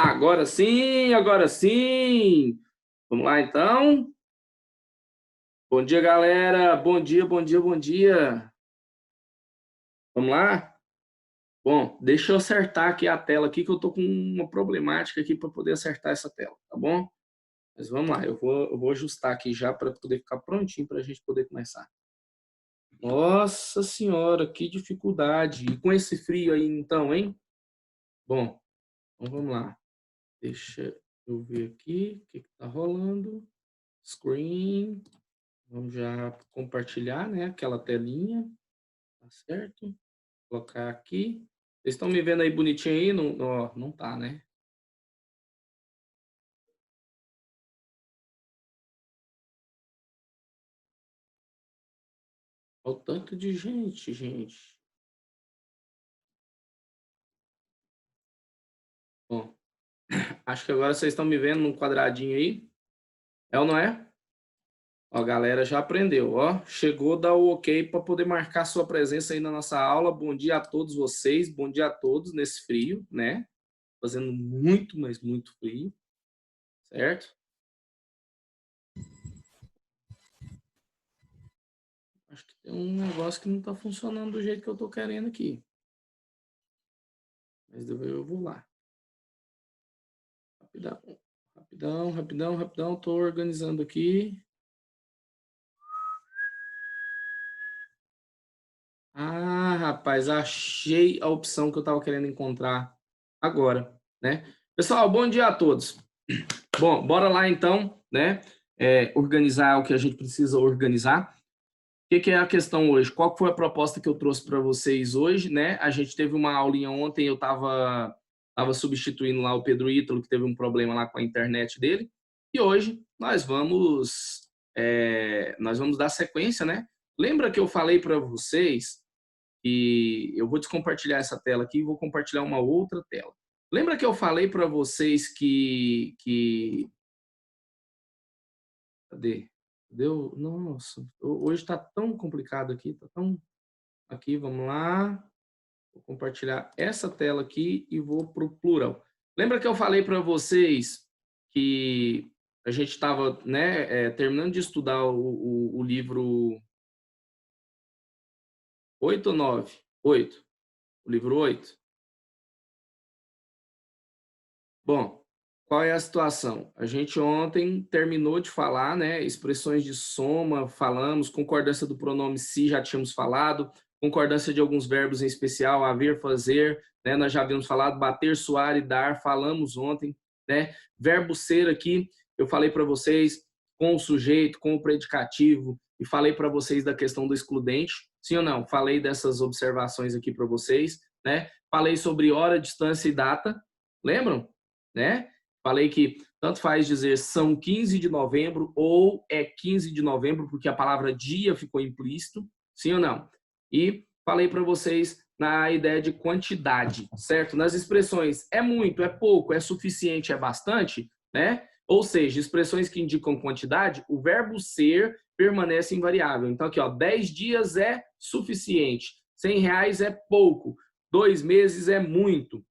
Agora sim, agora sim. Vamos lá, então. Bom dia, galera. Bom dia, bom dia, bom dia. Vamos lá? Bom, deixa eu acertar aqui a tela aqui, que eu tô com uma problemática aqui para poder acertar essa tela, tá bom? Mas vamos lá, eu vou ajustar aqui já para poder ficar prontinho para a gente poder começar. Nossa senhora, que dificuldade. E com esse frio aí, então, hein? Bom, então vamos lá. Deixa eu ver aqui o que está rolando. Screen. Vamos já compartilhar, né, aquela telinha, tá certo? Vou colocar aqui. Vocês estão me vendo aí bonitinho aí? Não, não, não tá, né? Olha o tanto de gente, gente. Bom, acho que agora vocês estão me vendo num quadradinho aí. É ou não é? Ó, a galera já aprendeu, ó. Chegou, dá o ok para poder marcar sua presença aí na nossa aula. Bom dia a todos vocês, bom dia a todos nesse frio, né? Fazendo muito, mas muito frio, certo? Acho que tem um negócio que não está funcionando do jeito que eu estou querendo aqui. Mas eu vou lá. Rapidão, rapidão, rapidão, rapidão. Estou organizando aqui. Ah, rapaz, achei a opção que eu estava querendo encontrar agora, né? Pessoal, bom dia a todos. Bom, bora lá então, né? Organizar o que a gente precisa organizar. O que é a questão hoje? Qual foi a proposta que eu trouxe para vocês hoje, né? A gente teve uma aulinha ontem, eu estava substituindo lá o Pedro Ítalo, que teve um problema lá com a internet dele. E hoje nós vamos dar sequência, né? Lembra que eu falei para vocês que eu vou descompartilhar essa tela aqui e vou compartilhar uma outra tela. Lembra que eu falei para vocês que cadê? Deu, nossa, hoje está tão complicado aqui, tá tão aqui, vamos lá. Vou compartilhar essa tela aqui e vou para o plural. Lembra que eu falei para vocês que a gente estava, né, terminando de estudar o livro 8 ou 9? 8. O livro 8. Bom, qual é a situação? A gente ontem terminou de falar, né, expressões de soma, falamos, concordância do pronome se, já tínhamos falado, concordância de alguns verbos em especial, haver, fazer, né, nós já havíamos falado, bater, suar e dar, falamos ontem, né, verbo ser aqui, eu falei para vocês com o sujeito, com o predicativo, e falei para vocês da questão do excludente, sim ou não? Falei dessas observações aqui para vocês, né, falei sobre hora, distância e data, lembram? Né? Falei que tanto faz dizer são 15 de novembro ou é 15 de novembro, porque a palavra dia ficou implícito, sim ou não? E falei para vocês na ideia de quantidade, certo? Nas expressões é muito, é pouco, é suficiente, é bastante, né? Ou seja, expressões que indicam quantidade, o verbo ser permanece invariável. Então aqui, ó, 10 dias é suficiente, 100 reais é pouco, 2 meses é muito,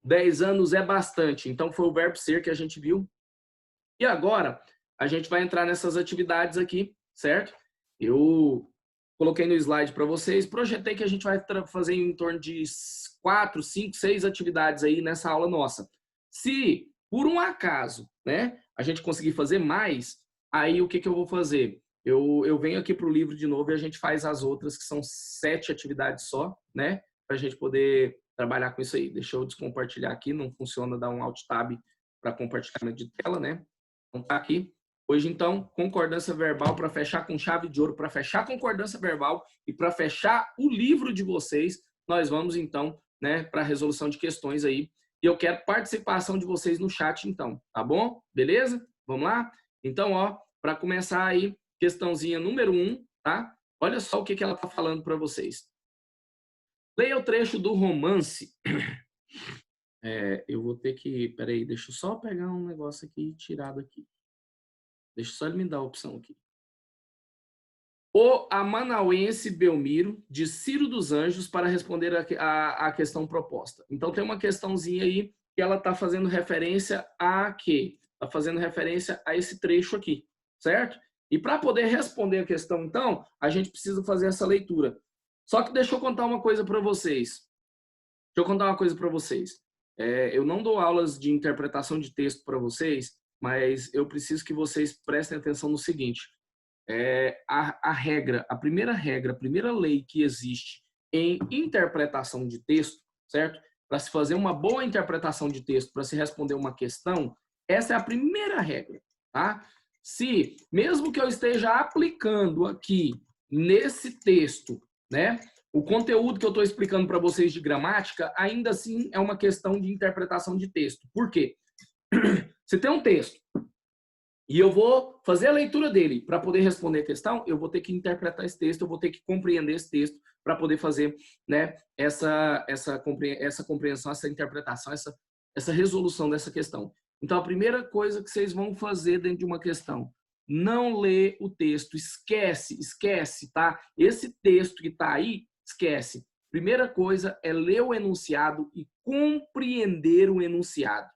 10 anos é bastante. Então, foi o verbo ser que a gente viu. E agora, a gente vai entrar nessas atividades aqui, certo? Eu coloquei no slide para vocês, projetei que a gente vai fazer em torno de 4, 5, 6 atividades aí nessa aula nossa. Se, por um acaso, né, a gente conseguir fazer mais, aí o que eu vou fazer? Eu venho aqui para o livro de novo e a gente faz as outras, que são 7 atividades só, né? Para a gente poder trabalhar com isso aí. Deixa eu descompartilhar aqui, não funciona dar um Alt Tab para compartilhamento de tela, né? Então tá aqui. Hoje, então, concordância verbal para fechar com chave de ouro, para fechar a concordância verbal e para fechar o livro de vocês, nós vamos, então, né, para a resolução de questões aí. E eu quero participação de vocês no chat, então, tá bom? Beleza? Vamos lá? Então, ó, para começar aí, questãozinha número 1, tá? Olha só o que ela tá falando para vocês. Leia o trecho do romance. Eu vou ter que... Peraí, deixa eu só pegar um negócio aqui tirado aqui. Deixa só ele me dar a opção aqui. O amanauense Belmiro, de Ciro dos Anjos, para responder a questão proposta. Então, tem uma questãozinha aí que ela está fazendo referência a quê? Está fazendo referência a esse trecho aqui, certo? E para poder responder a questão, então, a gente precisa fazer essa leitura. Só que deixa eu contar uma coisa para vocês. Deixa eu contar uma coisa para vocês. Eu não dou aulas de interpretação de texto para vocês, mas eu preciso que vocês prestem atenção no seguinte. A primeira lei que existe em interpretação de texto, certo? Para se fazer uma boa interpretação de texto, para se responder uma questão, essa é a primeira regra, tá? Se, mesmo que eu esteja aplicando aqui nesse texto, né, o conteúdo que eu estou explicando para vocês de gramática, ainda assim é uma questão de interpretação de texto. Por quê? Você tem um texto, e eu vou fazer a leitura dele para poder responder a questão, eu vou ter que interpretar esse texto, eu vou ter que compreender esse texto para poder fazer, né, essa compreensão, essa interpretação, essa resolução dessa questão. Então, a primeira coisa que vocês vão fazer dentro de uma questão, não lê o texto, esquece, tá? Esse texto que está aí, esquece. Primeira coisa é ler o enunciado e compreender o enunciado.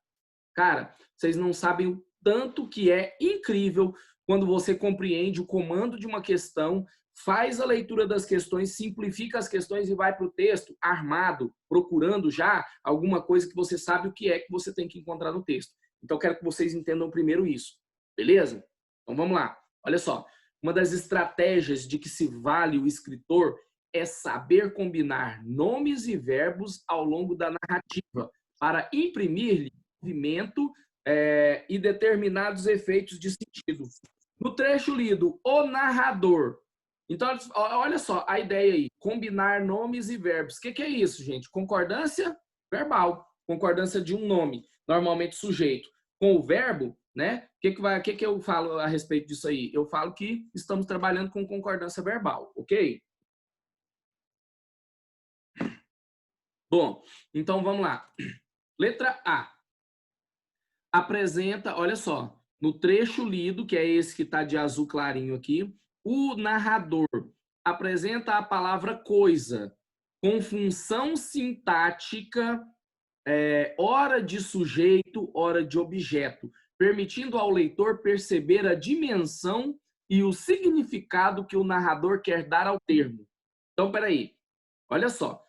Cara, vocês não sabem o tanto que é incrível quando você compreende o comando de uma questão, faz a leitura das questões, simplifica as questões e vai para o texto armado, procurando já alguma coisa que você sabe o que é que você tem que encontrar no texto. Então, quero que vocês entendam primeiro isso, beleza? Então, vamos lá. Olha só, uma das estratégias de que se vale o escritor é saber combinar nomes e verbos ao longo da narrativa para imprimir-lhe movimento e determinados efeitos de sentido. No trecho lido, o narrador. Então, olha só a ideia aí, combinar nomes e verbos. O que é isso, gente? Concordância verbal, concordância de um nome, normalmente sujeito, com o verbo, né? O que eu falo a respeito disso aí? Eu falo que estamos trabalhando com concordância verbal, ok? Bom, então vamos lá. Letra A. Apresenta, olha só, no trecho lido, que é esse que está de azul clarinho aqui, o narrador apresenta a palavra coisa, com função sintática, ora de sujeito, ora de objeto, permitindo ao leitor perceber a dimensão e o significado que o narrador quer dar ao termo. Então, peraí, olha só.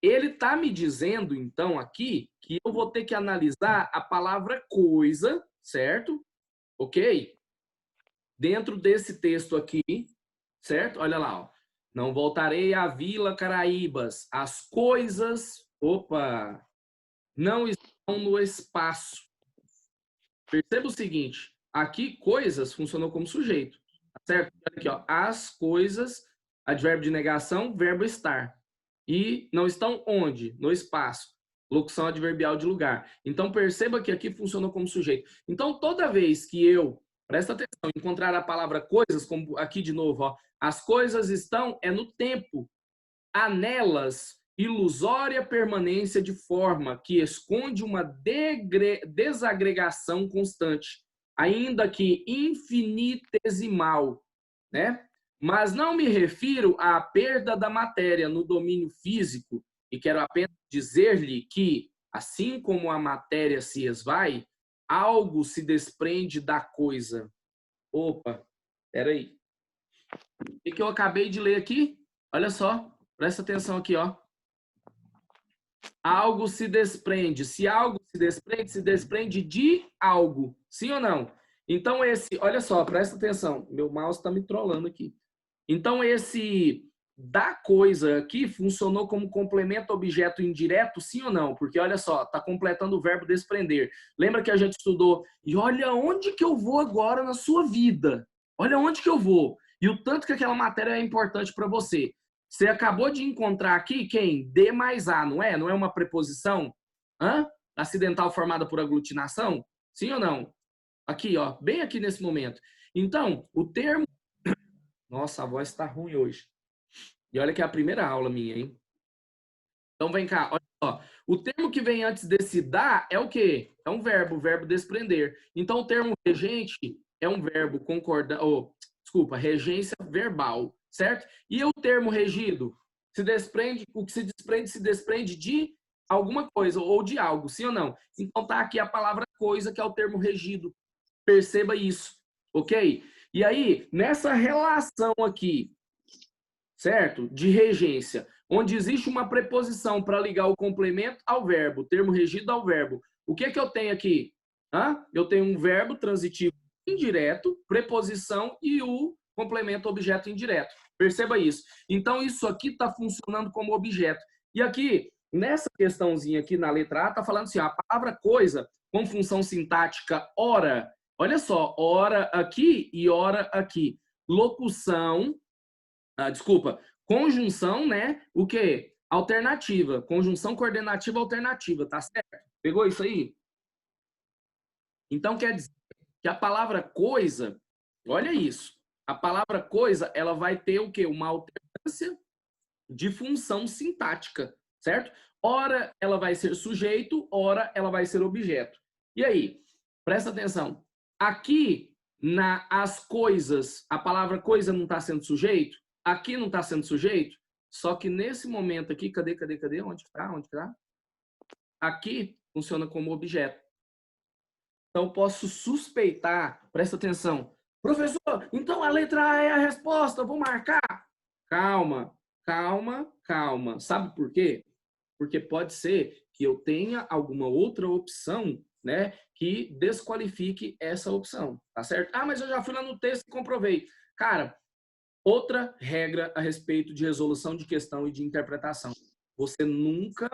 Ele está me dizendo, então, aqui, que eu vou ter que analisar a palavra coisa, certo? Ok? Dentro desse texto aqui, certo? Olha lá, ó. Não voltarei à Vila Caraíbas. As coisas, opa, não estão no espaço. Perceba o seguinte, aqui coisas funcionou como sujeito, certo? Aqui, ó, as coisas, advérbio de negação, verbo estar. E não estão onde? No espaço. Locução adverbial de lugar. Então, perceba que aqui funcionou como sujeito. Então, toda vez que eu, presta atenção, encontrar a palavra coisas, como aqui de novo, ó, as coisas estão, é no tempo. Há nelas ilusória permanência de forma que esconde uma desagregação constante, ainda que infinitesimal, né? Mas não me refiro à perda da matéria no domínio físico, e quero apenas dizer-lhe que, assim como a matéria se esvai, algo se desprende da coisa. Opa, peraí. O que eu acabei de ler aqui? Olha só, presta atenção aqui, ó. Algo se desprende. Se algo se desprende de algo. Sim ou não? Então, olha só, presta atenção. Meu mouse está me trollando aqui. Então, esse da coisa aqui funcionou como complemento objeto indireto, sim ou não? Porque, olha só, está completando o verbo desprender. Lembra que a gente estudou? E olha onde que eu vou agora na sua vida. Olha onde que eu vou. E o tanto que aquela matéria é importante para você. Você acabou de encontrar aqui quem? D mais A, não é? Não é uma preposição? Acidental formada por aglutinação? Sim ou não? Aqui, ó, bem aqui nesse momento. Então, o termo... Nossa, a voz está ruim hoje. E olha que é a primeira aula minha, hein? Então, vem cá, olha só. O termo que vem antes desse dar é o quê? É um verbo, o verbo desprender. Então, o termo regente é um verbo concordar... desculpa, regência verbal, certo? E o termo regido? Se desprende, o que se desprende de alguma coisa ou de algo, sim ou não? Então tá aqui a palavra coisa, que é o termo regido. Perceba isso, ok? E aí, nessa relação aqui, certo? De regência, onde existe uma preposição para ligar o complemento ao verbo, termo regido ao verbo. O que é que eu tenho aqui? Eu tenho um verbo transitivo indireto, preposição e o complemento objeto indireto. Perceba isso. Então, isso aqui está funcionando como objeto. E aqui, nessa questãozinha aqui na letra A, está falando assim, a palavra coisa, com função sintática ora, olha só, ora aqui e ora aqui. Locução, desculpa, conjunção, né? O quê? Alternativa. Conjunção coordenativa alternativa, tá certo? Pegou isso aí? Então, quer dizer que a palavra coisa, olha isso, a palavra coisa, ela vai ter o quê? Uma alternância de função sintática, certo? Ora, ela vai ser sujeito, ora, ela vai ser objeto. E aí, presta atenção. Aqui, as coisas, a palavra coisa não está sendo sujeito, aqui não está sendo sujeito, só que nesse momento aqui, cadê? Onde que tá? Onde que tá? Aqui funciona como objeto. Então, eu posso suspeitar, presta atenção. Professor, então a letra A é a resposta, vou marcar. Calma, calma, calma. Sabe por quê? Porque pode ser que eu tenha alguma outra opção, né, que desqualifique essa opção, tá certo? Ah, mas eu já fui lá no texto e comprovei. Cara, outra regra a respeito de resolução de questão e de interpretação. Você nunca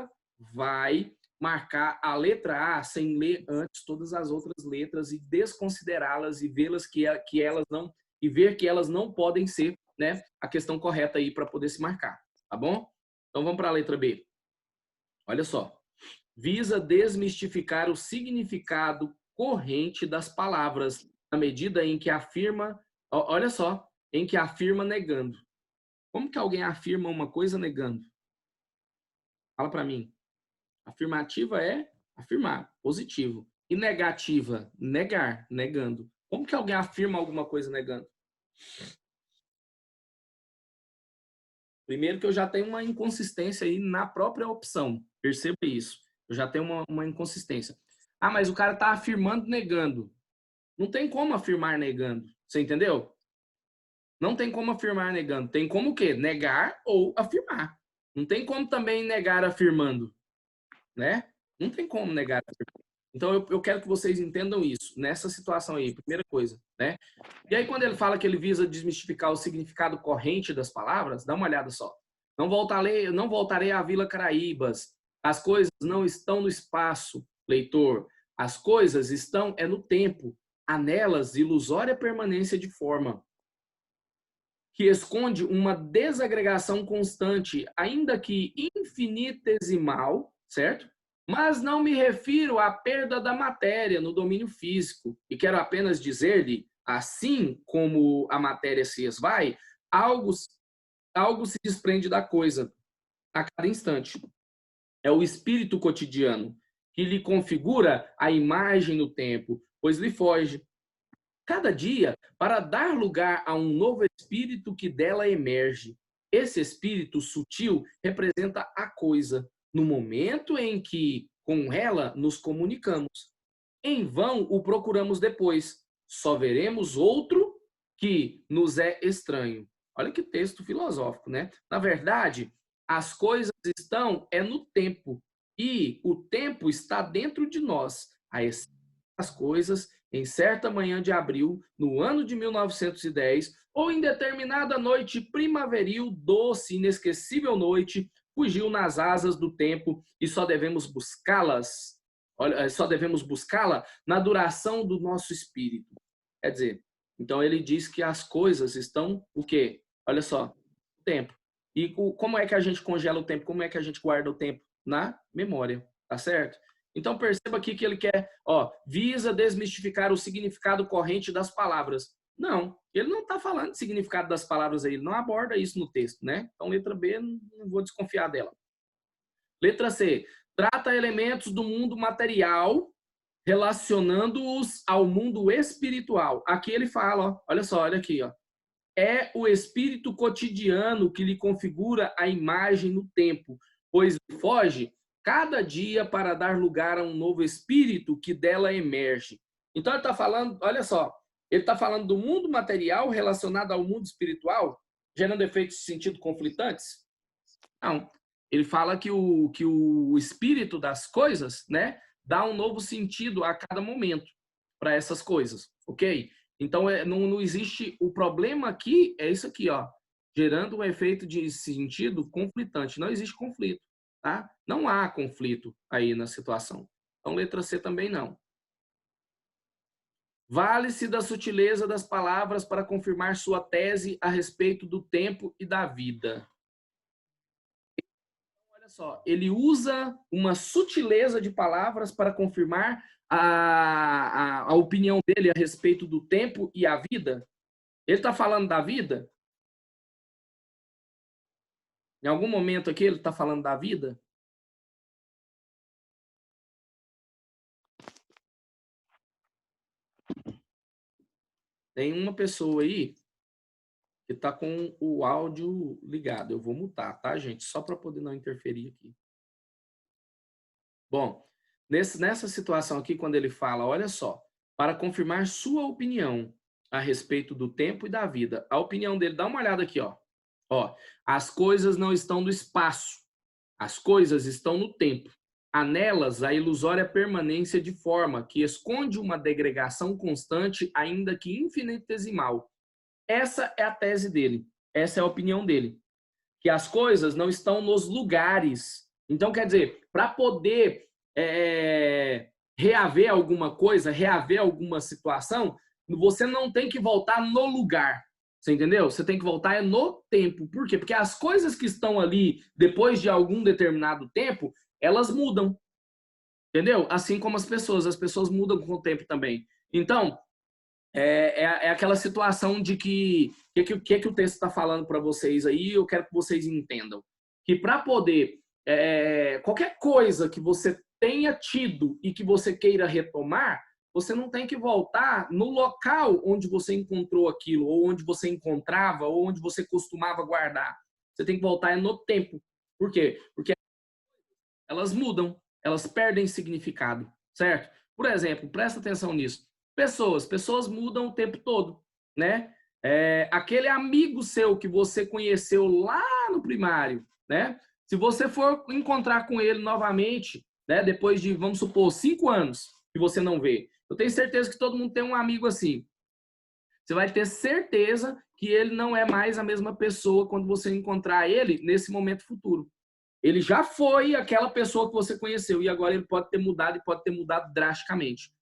vai marcar a letra A sem ler antes todas as outras letras e desconsiderá-las e vê-las que elas não e ver que elas não podem ser, né, a questão correta aí para poder se marcar, tá bom? Então vamos para a letra B. Olha só. Visa desmistificar o significado corrente das palavras na medida em que afirma, olha só, em que afirma negando. Como que alguém afirma uma coisa negando? Fala para mim. Afirmativa é afirmar, positivo. E negativa, negar, negando. Como que alguém afirma alguma coisa negando? Primeiro que eu já tenho uma inconsistência aí na própria opção. Perceba isso. Eu já tenho uma inconsistência. Ah, mas o cara está afirmando negando. Não tem como afirmar negando. Você entendeu? Não tem como afirmar negando. Tem como o quê? Negar ou afirmar. Não tem como também negar afirmando, né? Não tem como negar afirmando. Então, eu quero que vocês entendam isso, nessa situação aí, primeira coisa, né? E aí, quando ele fala que ele visa desmistificar o significado corrente das palavras, dá uma olhada só. Não voltarei à Vila Caraíbas. As coisas não estão no espaço, leitor. As coisas estão no tempo. Há nelas ilusória permanência de forma, que esconde uma desagregação constante, ainda que infinitesimal, certo? Mas não me refiro à perda da matéria no domínio físico, e quero apenas dizer-lhe, assim como a matéria se esvai, algo se desprende da coisa a cada instante. É o espírito cotidiano que lhe configura a imagem no tempo, pois lhe foge cada dia para dar lugar a um novo espírito que dela emerge. Esse espírito sutil representa a coisa, no momento em que com ela nos comunicamos. Em vão o procuramos depois, só veremos outro que nos é estranho. Olha que texto filosófico, né? Na verdade, as coisas estão no tempo, e o tempo está dentro de nós. As coisas, em certa manhã de abril, no ano de 1910, ou em determinada noite primaveril, doce, inesquecível noite, fugiu nas asas do tempo e só devemos buscá-las, só devemos buscá-la na duração do nosso espírito. Quer dizer, então ele diz que as coisas estão o quê? Olha só, o tempo. E como é que a gente congela o tempo? Como é que a gente guarda o tempo? Na memória, tá certo? Então perceba aqui que ele quer, visa desmistificar o significado corrente das palavras. Não, ele não está falando de significado das palavras aí, ele não aborda isso no texto, né? Então letra B, não vou desconfiar dela. Letra C, trata elementos do mundo material relacionando-os ao mundo espiritual. Aqui ele fala, olha só, olha aqui, é o espírito cotidiano que lhe configura a imagem no tempo, pois foge cada dia para dar lugar a um novo espírito que dela emerge. Então ele está falando, olha só, ele está falando do mundo material relacionado ao mundo espiritual, gerando efeitos de sentido conflitantes? Não. Ele fala que o espírito das coisas, né, dá um novo sentido a cada momento para essas coisas, ok? Então não existe, o problema aqui é isso aqui, ó, gerando um efeito de sentido conflitante. Não existe conflito, tá? Não há conflito aí na situação. Então letra C também não. Vale-se da sutileza das palavras para confirmar sua tese a respeito do tempo e da vida. Olha só, ele usa uma sutileza de palavras para confirmar a opinião dele a respeito do tempo e a vida. Ele está falando da vida? Em algum momento aqui ele está falando da vida? Tem uma pessoa aí que está com o áudio ligado. Eu vou mutar, tá, gente? Só para poder não interferir aqui. Bom, nessa situação aqui, quando ele fala, olha só, para confirmar sua opinião a respeito do tempo e da vida. A opinião dele, dá uma olhada aqui, ó. Ó, as coisas não estão no espaço, as coisas estão no tempo. Há nelas a ilusória permanência de forma que esconde uma degregação constante, ainda que infinitesimal. Essa é a tese dele, essa é a opinião dele. Que as coisas não estão nos lugares. Então, quer dizer, para poder reaver alguma coisa, reaver alguma situação, você não tem que voltar no lugar. Você entendeu? Você tem que voltar no tempo. Por quê? Porque as coisas que estão ali depois de algum determinado tempo, elas mudam. Entendeu? Assim como as pessoas mudam com o tempo também. Então, é aquela situação de que o texto está falando para vocês aí, eu quero que vocês entendam. Que para poder, qualquer coisa que você tenha tido e que você queira retomar, você não tem que voltar no local onde você encontrou aquilo, ou onde você encontrava, ou onde você costumava guardar. Você tem que voltar no tempo. Por quê? Porque elas mudam, elas perdem significado, certo? Por exemplo, presta atenção nisso. Pessoas mudam o tempo todo, né? Aquele amigo seu que você conheceu lá no primário, né? Se você for encontrar com ele novamente, né? Depois de, vamos supor, 5 anos que você não vê, eu tenho certeza que todo mundo tem um amigo assim. Você vai ter certeza que ele não é mais a mesma pessoa quando você encontrar ele nesse momento futuro. Ele já foi aquela pessoa que você conheceu e agora ele pode ter mudado e pode ter mudado drasticamente.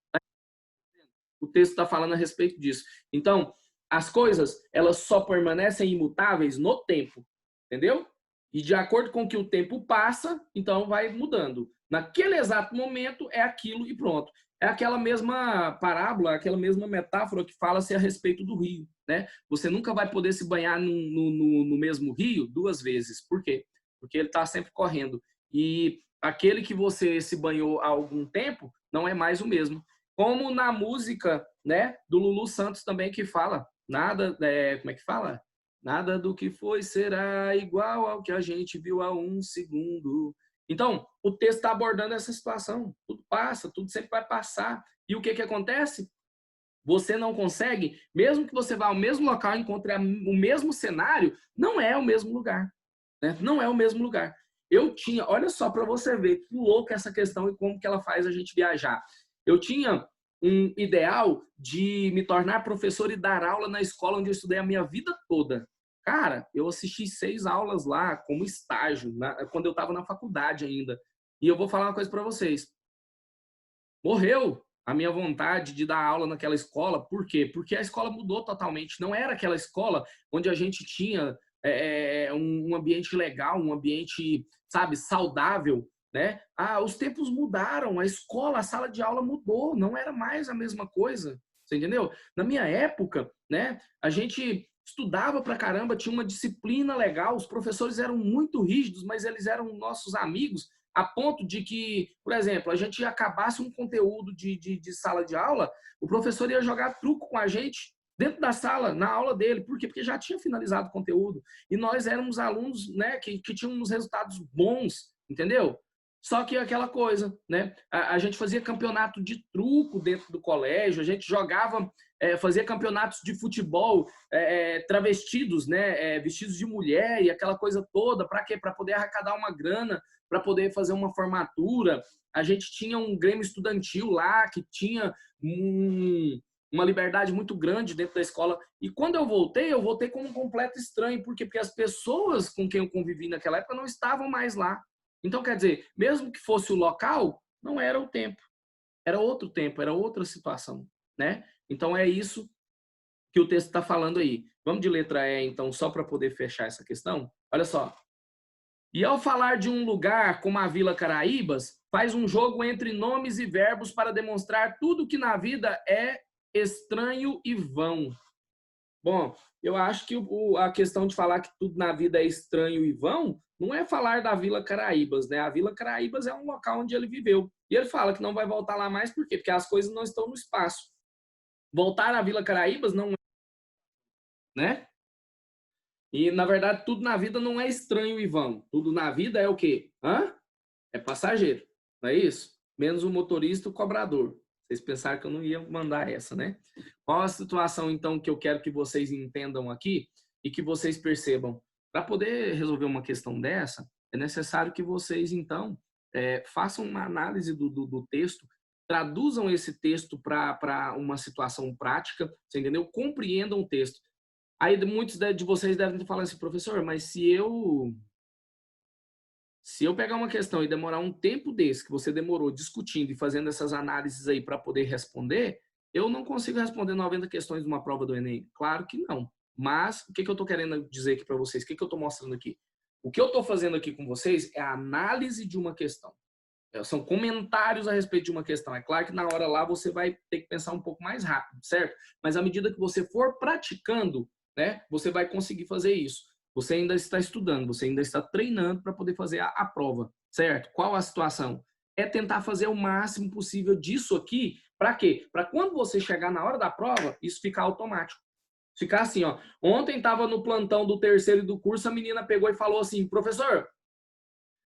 O texto está falando a respeito disso. Então, as coisas, elas só permanecem imutáveis no tempo, entendeu? E de acordo com que o tempo passa, então vai mudando. Naquele exato momento é aquilo e pronto. É aquela mesma parábola, aquela mesma metáfora que fala-se a respeito do rio, né? Você nunca vai poder se banhar no mesmo rio 2 vezes. Por quê? Porque ele está sempre correndo. E aquele que você se banhou há algum tempo não é mais o mesmo. Como na música, né, do Lulu Santos também, que fala, nada, como é que fala? Nada do que foi será igual ao que a gente viu há um segundo. Então, o texto está abordando essa situação. Tudo passa, tudo sempre vai passar. E o que acontece? Você não consegue, mesmo que você vá ao mesmo local e encontre o mesmo cenário, não é o mesmo lugar. Né? Não é o mesmo lugar. Eu tinha, olha só para você ver que louca essa questão e como que ela faz a gente viajar. Eu tinha um ideal de me tornar professor e dar aula na escola onde eu estudei a minha vida toda. Cara, eu assisti 6 aulas lá como estágio, quando eu estava na faculdade ainda. E eu vou falar uma coisa para vocês. Morreu a minha vontade de dar aula naquela escola. Por quê? Porque a escola mudou totalmente. Não era aquela escola onde a gente tinha um ambiente legal, um ambiente, sabe, saudável, né? Os tempos mudaram, a escola, a sala de aula mudou, não era mais a mesma coisa, você entendeu? Na minha época, né, a gente estudava pra caramba, tinha uma disciplina legal, os professores eram muito rígidos, mas eles eram nossos amigos, a ponto de que, por exemplo, a gente acabasse um conteúdo de sala de aula, o professor ia jogar truco com a gente, dentro da sala, na aula dele. Por quê? Porque já tinha finalizado o conteúdo. E nós éramos alunos, né, que tinham uns resultados bons, entendeu? Só que aquela coisa, né? A gente fazia campeonato de truco dentro do colégio, a gente jogava, fazia campeonatos de futebol travestidos, né? Vestidos de mulher e aquela coisa toda. Para quê? Para poder arrecadar uma grana, para poder fazer uma formatura. A gente tinha um grêmio estudantil lá que tinha uma liberdade muito grande dentro da escola. E quando eu voltei como um completo estranho. Por quê? Porque as pessoas com quem eu convivi naquela época não estavam mais lá. Então, quer dizer, mesmo que fosse o local, não era o tempo. Era outro tempo, era outra situação, né? Então, é isso que o texto está falando aí. Vamos de letra E, então, só para poder fechar essa questão? Olha só. E ao falar de um lugar como a Vila Caraíbas, faz um jogo entre nomes e verbos para demonstrar tudo que na vida é estranho e vão. Bom, eu acho que a questão de falar que tudo na vida é estranho e vão, não é falar da Vila Caraíbas, né? A Vila Caraíbas é um local onde ele viveu. E ele fala que não vai voltar lá mais, por quê? Porque as coisas não estão no espaço. Voltar à Vila Caraíbas não é, né? E, na verdade, tudo na vida não é estranho e vão. Tudo na vida é o quê? É passageiro, não é isso? Menos o motorista e o cobrador. Vocês pensaram que eu não ia mandar essa, né? Qual a situação, então, que eu quero que vocês entendam aqui e que vocês percebam? Para poder resolver uma questão dessa, é necessário que vocês, então, façam uma análise do texto, traduzam esse texto para uma situação prática, você entendeu? Compreendam o texto. Aí muitos de vocês devem falar assim, professor, mas se eu pegar uma questão e demorar um tempo desse, que você demorou discutindo e fazendo essas análises aí para poder responder, eu não consigo responder 90 questões de uma prova do Enem. Claro que não. Mas o que eu estou querendo dizer aqui para vocês? O que eu estou mostrando aqui? O que eu estou fazendo aqui com vocês é a análise de uma questão. São comentários a respeito de uma questão. É claro que na hora lá você vai ter que pensar um pouco mais rápido, certo? Mas à medida que você for praticando, né, você vai conseguir fazer isso. Você ainda está estudando, você ainda está treinando para poder fazer a prova, certo? Qual a situação? É tentar fazer o máximo possível disso aqui. Para quê? Para quando você chegar na hora da prova, isso ficar automático. Ficar assim, ó. Ontem estava no plantão do terceiro do curso, a menina pegou e falou assim, professor,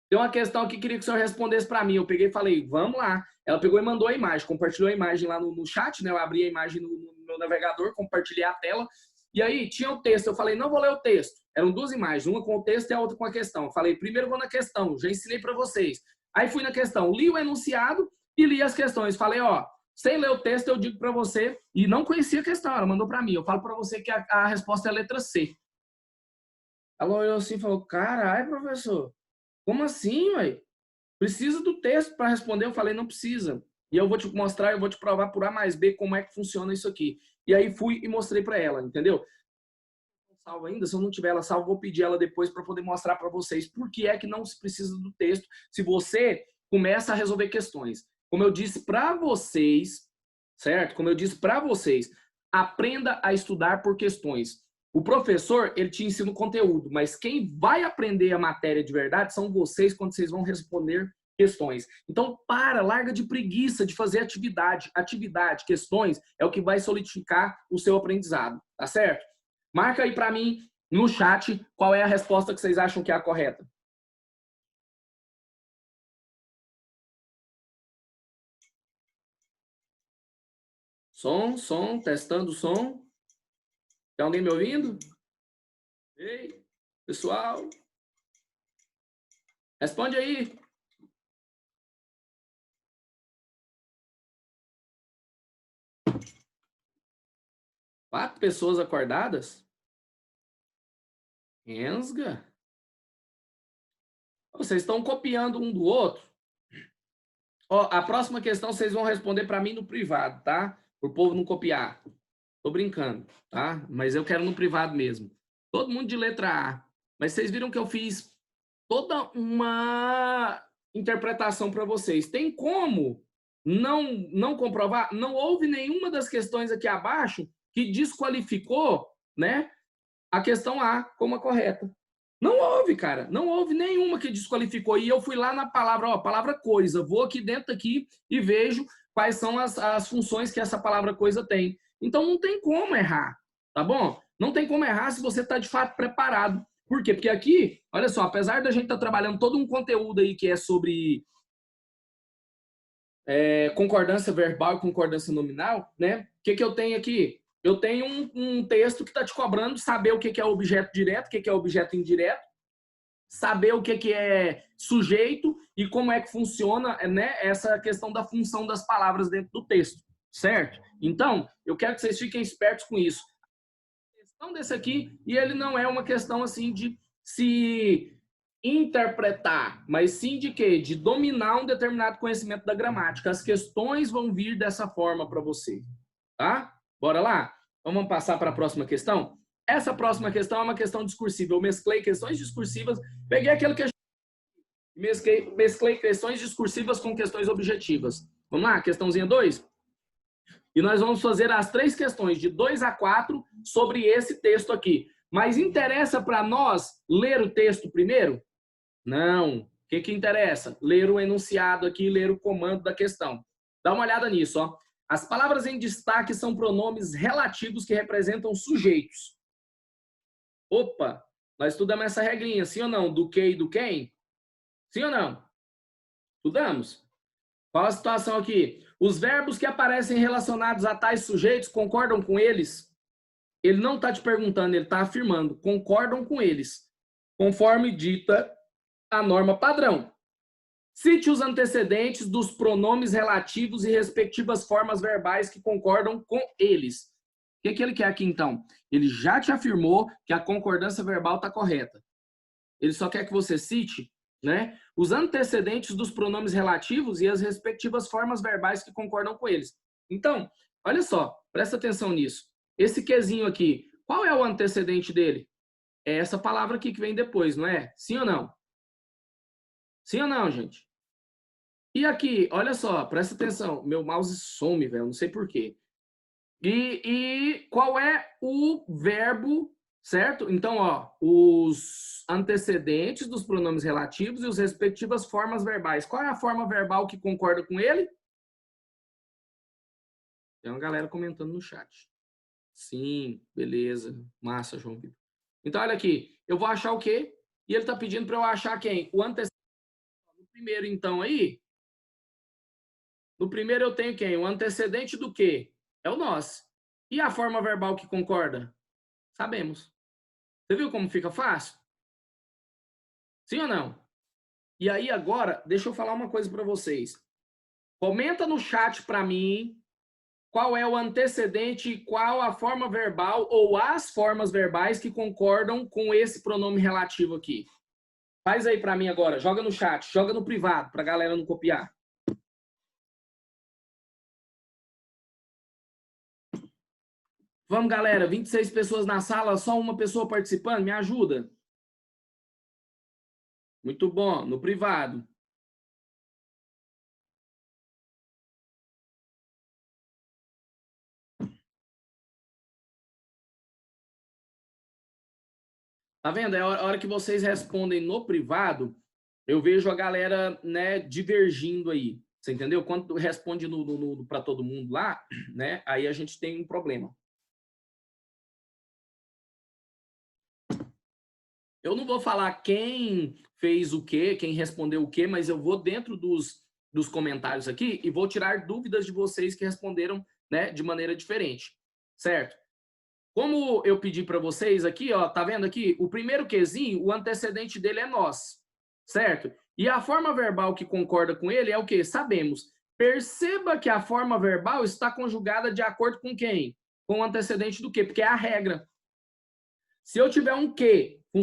tem uma questão que queria que o senhor respondesse para mim. Eu peguei e falei, vamos lá. Ela pegou e mandou a imagem, compartilhou a imagem lá no chat, né? Eu abri a imagem no meu navegador, compartilhei a tela. E aí tinha o texto. Eu falei, não vou ler o texto. Eram duas imagens, uma com o texto e a outra com a questão. Eu falei, primeiro vou na questão, já ensinei para vocês. Aí fui na questão, li o enunciado e li as questões. Falei, ó, sem ler o texto eu digo para você, e não conhecia a questão, ela mandou para mim. Eu falo para você que a resposta é a letra C. Ela olhou assim e falou, caralho, professor. Como assim, ué? Precisa do texto para responder? Eu falei, não precisa. E eu vou te mostrar, eu vou te provar por A mais B como é que funciona isso aqui. E aí fui e mostrei para ela, entendeu? Salvo ainda, se eu não tiver ela salva, vou pedir ela depois para poder mostrar para vocês por que é que não se precisa do texto se você começa a resolver questões. Como eu disse para vocês, certo? Como eu disse para vocês, aprenda a estudar por questões. O professor, ele te ensina o conteúdo, mas quem vai aprender a matéria de verdade são vocês quando vocês vão responder questões. Então, larga de preguiça de fazer atividade. Atividade, questões, é o que vai solidificar o seu aprendizado, tá certo? Marca aí para mim no chat qual é a resposta que vocês acham que é a correta. Som, testando o som. Tem alguém me ouvindo? Ei, pessoal. Responde aí. Quatro pessoas acordadas? Ensga. Vocês estão copiando um do outro? Ó, a próxima questão vocês vão responder para mim no privado, tá? Para o povo não copiar. Tô brincando, tá? Mas eu quero no privado mesmo. Todo mundo de letra A. Mas vocês viram que eu fiz toda uma interpretação para vocês. Tem como não comprovar? Não houve nenhuma das questões aqui abaixo que desqualificou, né, a questão A como a correta. Não houve, cara. Não houve nenhuma que desqualificou. E eu fui lá na palavra, ó, palavra coisa. Vou aqui dentro aqui e vejo quais são as funções que essa palavra coisa tem. Então não tem como errar, tá bom? Não tem como errar se você está de fato preparado. Por quê? Porque aqui, olha só, apesar da gente estar trabalhando todo um conteúdo aí que é sobre concordância verbal e concordância nominal, né? O que eu tenho aqui? Eu tenho um texto que está te cobrando saber o que é objeto direto, o que é objeto indireto, saber o que é sujeito e como é que funciona, né, essa questão da função das palavras dentro do texto, certo? Então, eu quero que vocês fiquem espertos com isso. A questão desse aqui, e ele não é uma questão assim de se interpretar, mas sim de quê? De dominar um determinado conhecimento da gramática. As questões vão vir dessa forma para você, tá? Bora lá? Então vamos passar para a próxima questão? Essa próxima questão é uma questão discursiva. Eu mesclei questões discursivas, peguei aquilo que mesclei questões discursivas com questões objetivas. Vamos lá? Questãozinha 2? E nós vamos fazer as 3 questões, de 2 a 4, sobre esse texto aqui. Mas interessa para nós ler o texto primeiro? Não. O que interessa? Ler o enunciado aqui, ler o comando da questão. Dá uma olhada nisso, ó. As palavras em destaque são pronomes relativos que representam sujeitos. Opa, nós estudamos essa regrinha, sim ou não? Do que e do quem? Sim ou não? Estudamos. Qual a situação aqui? Os verbos que aparecem relacionados a tais sujeitos concordam com eles? Ele não está te perguntando, ele está afirmando. Concordam com eles, conforme dita a norma padrão. Cite os antecedentes dos pronomes relativos e respectivas formas verbais que concordam com eles. O que ele quer aqui, então? Ele já te afirmou que a concordância verbal está correta. Ele só quer que você cite, né, os antecedentes dos pronomes relativos e as respectivas formas verbais que concordam com eles. Então, olha só, presta atenção nisso. Esse quezinho aqui, qual é o antecedente dele? É essa palavra aqui que vem depois, não é? Sim ou não? Sim ou não, gente? E aqui, olha só, presta atenção. Meu mouse some, velho, não sei por quê. E qual é o verbo, certo? Então, ó, os antecedentes dos pronomes relativos e as respectivas formas verbais. Qual é a forma verbal que concorda com ele? Tem uma galera comentando no chat. Sim, beleza. Massa, João Vitor. Então, olha aqui. Eu vou achar o quê? E ele está pedindo para eu achar quem? O antecedente. No primeiro, então, aí. No primeiro eu tenho quem? O antecedente do quê? É o nós. E a forma verbal que concorda? Sabemos. Você viu como fica fácil? Sim ou não? E aí agora, deixa eu falar uma coisa para vocês. Comenta no chat para mim qual é o antecedente e qual a forma verbal ou as formas verbais que concordam com esse pronome relativo aqui. Faz aí para mim agora, joga no chat, joga no privado para a galera não copiar. Vamos, galera, 26 pessoas na sala, só uma pessoa participando, me ajuda. Muito bom, no privado. Tá vendo? É a hora que vocês respondem no privado, eu vejo a galera, né, divergindo aí. Você entendeu? Quando responde para todo mundo lá, né, aí a gente tem um problema. Eu não vou falar quem fez o quê, quem respondeu o quê, mas eu vou dentro dos comentários aqui e vou tirar dúvidas de vocês que responderam, né, de maneira diferente, certo? Como eu pedi para vocês aqui, ó, tá vendo aqui? O primeiro quezinho, o antecedente dele é nós, certo? E a forma verbal que concorda com ele é o quê? Sabemos. Perceba que a forma verbal está conjugada de acordo com quem? Com o antecedente do quê? Porque é a regra. Se eu tiver um que, um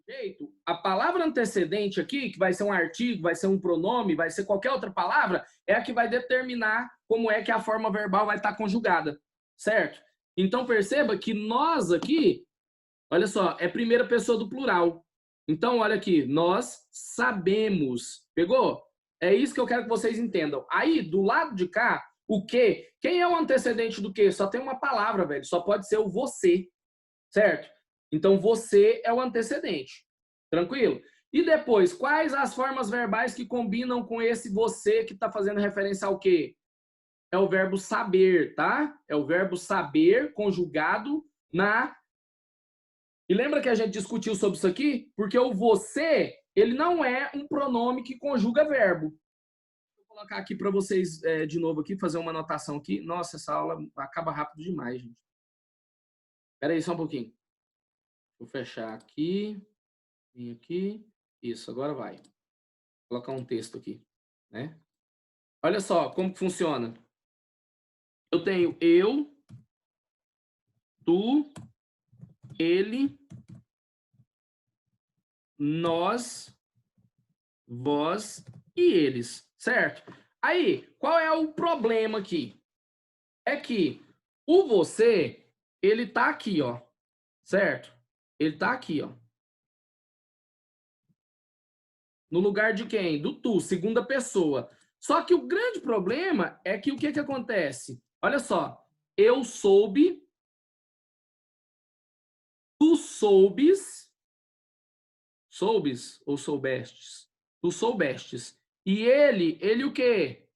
sujeito, a palavra antecedente aqui, que vai ser um artigo, vai ser um pronome, vai ser qualquer outra palavra, é a que vai determinar como é que a forma verbal vai estar conjugada, certo? Então, perceba que nós aqui, olha só, é primeira pessoa do plural. Então, olha aqui, nós sabemos. Pegou? É isso que eu quero que vocês entendam. Aí, do lado de cá, o que? Quem é o antecedente do que? Só tem uma palavra, velho. Só pode ser o você, certo? Então, você é o antecedente. Tranquilo? E depois, quais as formas verbais que combinam com esse você que está fazendo referência ao quê? É o verbo saber, tá? É o verbo saber conjugado na... E lembra que a gente discutiu sobre isso aqui? Porque o você, ele não é um pronome que conjuga verbo. colocar aqui para vocês de novo aqui, fazer uma anotação aqui. Nossa, essa aula acaba rápido demais, gente. Espera aí só um pouquinho. Vou fechar aqui. Vim aqui. Isso, agora vai. Vou colocar um texto aqui, né? Olha só como que funciona. Eu tenho eu, tu, ele, nós, vós e eles, certo? Aí, qual é o problema aqui? É que o você, ele tá aqui, ó, certo? Ele tá aqui, ó. No lugar de quem? Do tu, segunda pessoa. Só que o grande problema é que o que que acontece? Olha só, eu soube, tu soubes, soubes ou soubestes? Tu soubestes. E ele o quê?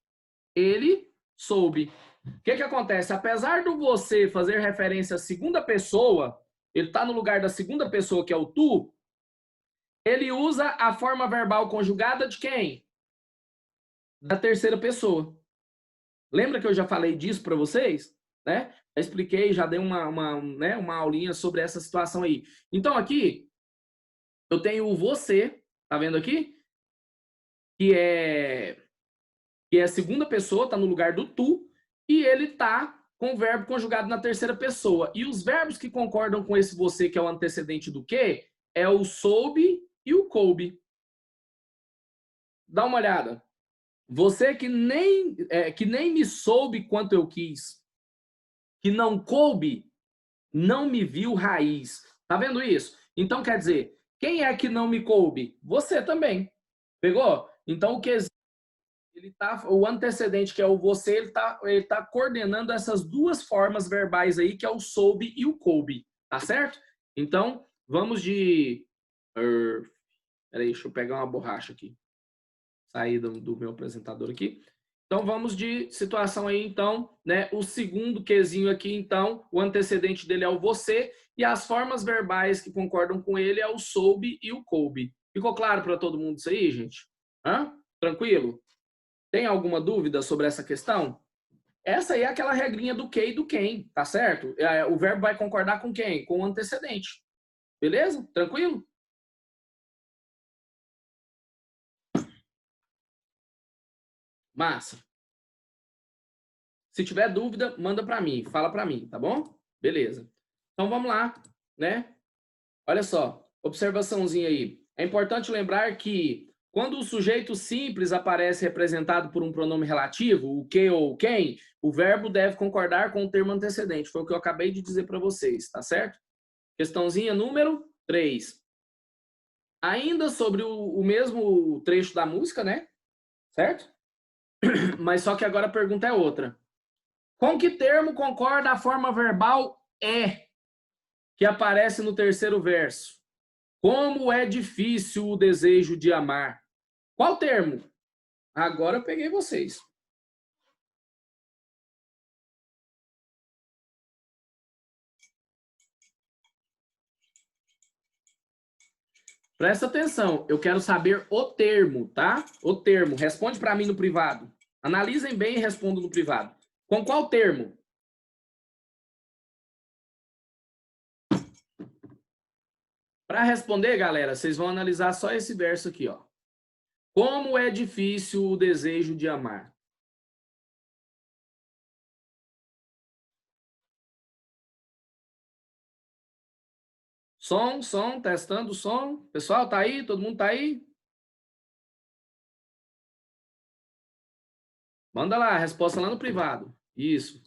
Ele soube. O que que acontece? Apesar do você fazer referência à segunda pessoa, ele está no lugar da segunda pessoa, que é o tu, ele usa a forma verbal conjugada de quem? Da terceira pessoa. Lembra que eu já falei disso para vocês? Né? Já expliquei, já dei uma aulinha sobre essa situação aí. Então, aqui, eu tenho o você, tá vendo aqui? Que é a segunda pessoa, tá no lugar do tu, e ele tá com o verbo conjugado na terceira pessoa. E os verbos que concordam com esse você, que é o antecedente do que, é o soube e o coube. Dá uma olhada. Você que nem me soube quanto eu quis, que não coube, não me viu raiz. Tá vendo isso? Então, quer dizer, quem é que não me coube? Você também. Pegou? Então, o que o antecedente, que é o você, ele tá coordenando essas duas formas verbais aí, que é o soube e o coube. Tá certo? Então, vamos de... Peraí, deixa eu pegar uma borracha aqui. Sair do meu apresentador aqui. Então, vamos de situação aí, então, né? O segundo quezinho aqui, então, o antecedente dele é o você, e as formas verbais que concordam com ele é o soube e o coube. Ficou claro para todo mundo isso aí, gente? Hã? Tranquilo? Tem alguma dúvida sobre essa questão? Essa aí é aquela regrinha do que e do quem, tá certo? O verbo vai concordar com quem? Com o antecedente. Beleza? Tranquilo? Massa. Se tiver dúvida, manda para mim, fala para mim, tá bom? Beleza. Então vamos lá, né? Olha só, observaçãozinha aí. É importante lembrar que quando o sujeito simples aparece representado por um pronome relativo, o que ou quem, o verbo deve concordar com o termo antecedente. Foi o que eu acabei de dizer para vocês, tá certo? Questãozinha número 3. Ainda sobre o mesmo trecho da música, né? Certo? Mas só que agora a pergunta é outra. Com que termo concorda a forma verbal é, que aparece no terceiro verso? Como é difícil o desejo de amar. Qual termo? Agora eu peguei vocês. Presta atenção, eu quero saber o termo, tá? O termo. Responde para mim no privado. Analisem bem e respondam no privado. Com qual termo? Para responder, galera, vocês vão analisar só esse verso aqui, ó. Como é difícil o desejo de amar. Som, testando o som. Pessoal, tá aí? Todo mundo tá aí? Manda lá a resposta lá no privado. Isso.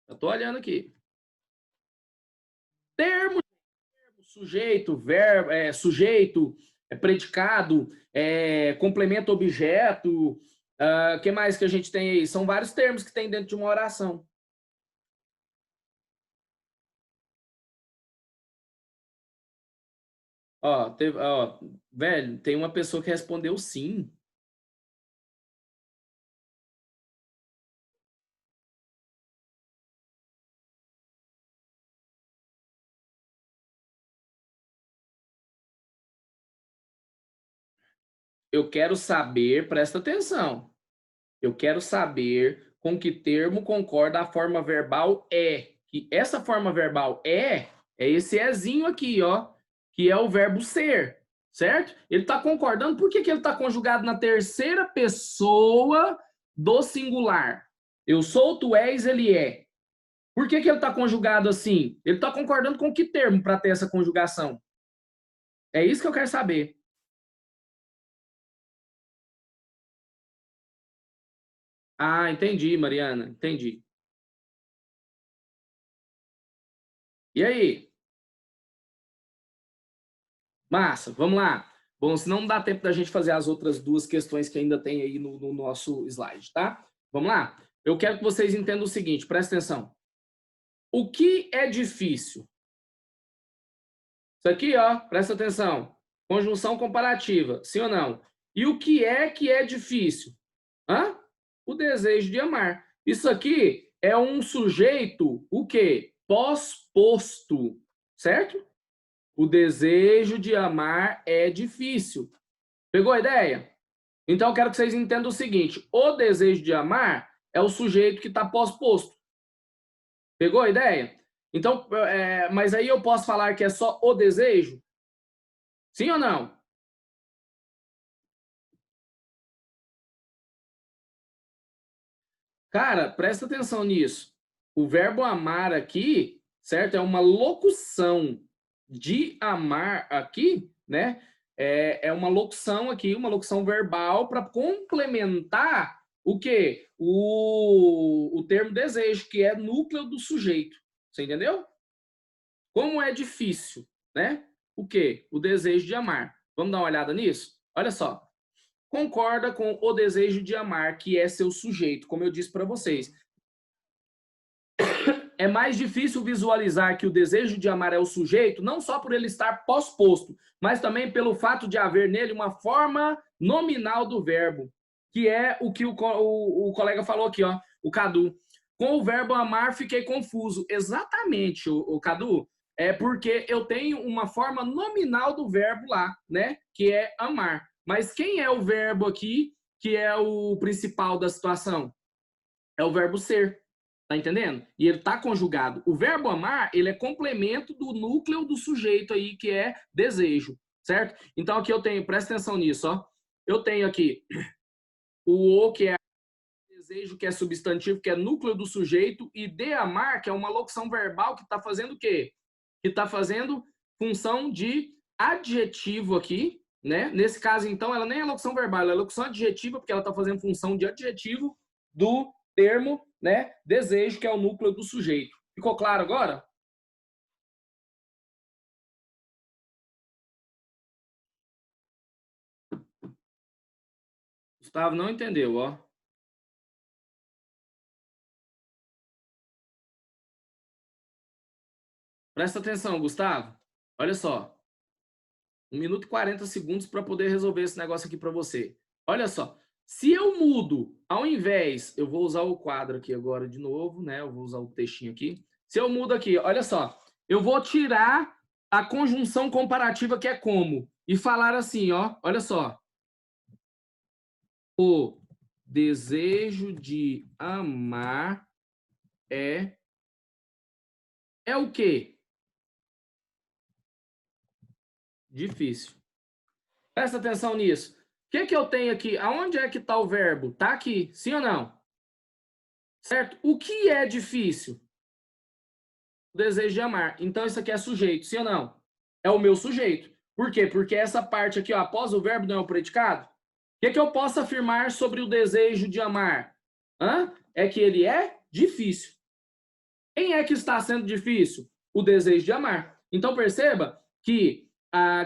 Eu tô olhando aqui. Termo, sujeito, verbo, sujeito, predicado, complemento objeto. Que mais que a gente tem aí? São vários termos que tem dentro de uma oração. Velho, tem uma pessoa que respondeu sim. Eu quero saber, presta atenção. Eu quero saber com que termo concorda a forma verbal é. Que essa forma verbal é esse ezinho aqui, ó, que é o verbo ser, certo? Ele está concordando, por que, que ele está conjugado na terceira pessoa do singular? Eu sou, tu és, ele é. Por que, que ele está conjugado assim? Ele está concordando com que termo para ter essa conjugação? É isso que eu quero saber. Ah, entendi, Mariana, entendi. E aí? Massa, vamos lá. Bom, senão não dá tempo da gente fazer as outras duas questões que ainda tem aí no nosso slide, tá? Vamos lá? Eu quero que vocês entendam o seguinte, presta atenção. O que é difícil? Isso aqui, ó, presta atenção. Conjunção comparativa, sim ou não? E o que é difícil? Hã? O desejo de amar. Isso aqui é um sujeito, o quê? Pós-posto, certo? O desejo de amar é difícil. Pegou a ideia? Então, eu quero que vocês entendam o seguinte: o desejo de amar é o sujeito que está pós-posto. Pegou a ideia? Então, mas aí eu posso falar que é só o desejo? Sim ou não? Cara, presta atenção nisso. O verbo amar aqui, certo? É uma locução de amar aqui, né? É uma locução aqui, uma locução verbal para complementar o quê? O termo desejo, que é núcleo do sujeito. Você entendeu? Como é difícil, né? O quê? O desejo de amar. Vamos dar uma olhada nisso? Olha só. Concorda com o desejo de amar, que é seu sujeito, como eu disse para vocês. É mais difícil visualizar que o desejo de amar é o sujeito, não só por ele estar pós-posto, mas também pelo fato de haver nele uma forma nominal do verbo, que é o que o colega falou aqui, ó, o Cadu. Com o verbo amar, fiquei confuso. Exatamente, o Cadu. É porque eu tenho uma forma nominal do verbo lá, né? Que é amar. Mas quem é o verbo aqui que é o principal da situação? É o verbo ser. Tá entendendo? E ele tá conjugado. O verbo amar, ele é complemento do núcleo do sujeito aí, que é desejo, certo? Então aqui eu tenho, presta atenção nisso, ó. Eu tenho aqui o, que é desejo, que é substantivo, que é núcleo do sujeito, e de amar, que é uma locução verbal que tá fazendo o quê? Que tá fazendo função de adjetivo aqui, né? Nesse caso, então, ela nem é locução verbal, ela é locução adjetiva, porque ela tá fazendo função de adjetivo do termo, né, desejo, que é o núcleo do sujeito. Ficou claro agora? Gustavo não entendeu, ó. Presta atenção, Gustavo. Olha só. 1 minuto e 40 segundos para poder resolver esse negócio aqui para você. Olha só. Se eu mudo, ao invés, eu vou usar o quadro aqui agora de novo, né? Eu vou usar o textinho aqui. Se eu mudo aqui, olha só. Eu vou tirar a conjunção comparativa, que é como, e falar assim, ó. Olha só. O desejo de amar é o quê? Difícil. Presta atenção nisso. O que eu tenho aqui? Aonde é que está o verbo? Está aqui, sim ou não? Certo? O que é difícil? O desejo de amar. Então, isso aqui é sujeito, sim ou não? É o meu sujeito. Por quê? Porque essa parte aqui, ó, após o verbo, não é o predicado? O que eu posso afirmar sobre o desejo de amar? É que ele é difícil. Quem é que está sendo difícil? O desejo de amar. Então, perceba que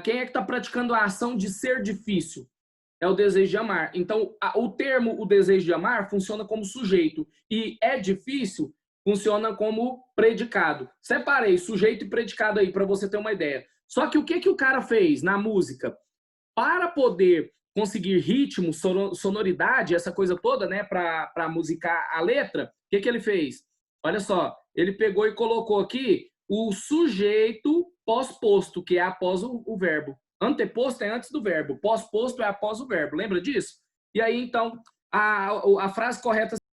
quem é que está praticando a ação de ser difícil? É o desejo de amar. Então, o termo o desejo de amar funciona como sujeito e é difícil funciona como predicado. Separei sujeito e predicado aí para você ter uma ideia. Só que o que o cara fez na música? Para poder conseguir ritmo, sonoridade, essa coisa toda, né, para musicar a letra, o que ele fez? Olha só, ele pegou e colocou aqui o sujeito pós-posto, que é após o verbo. Anteposto é antes do verbo, pós-posto é após o verbo. Lembra disso? E aí, então, A frase correta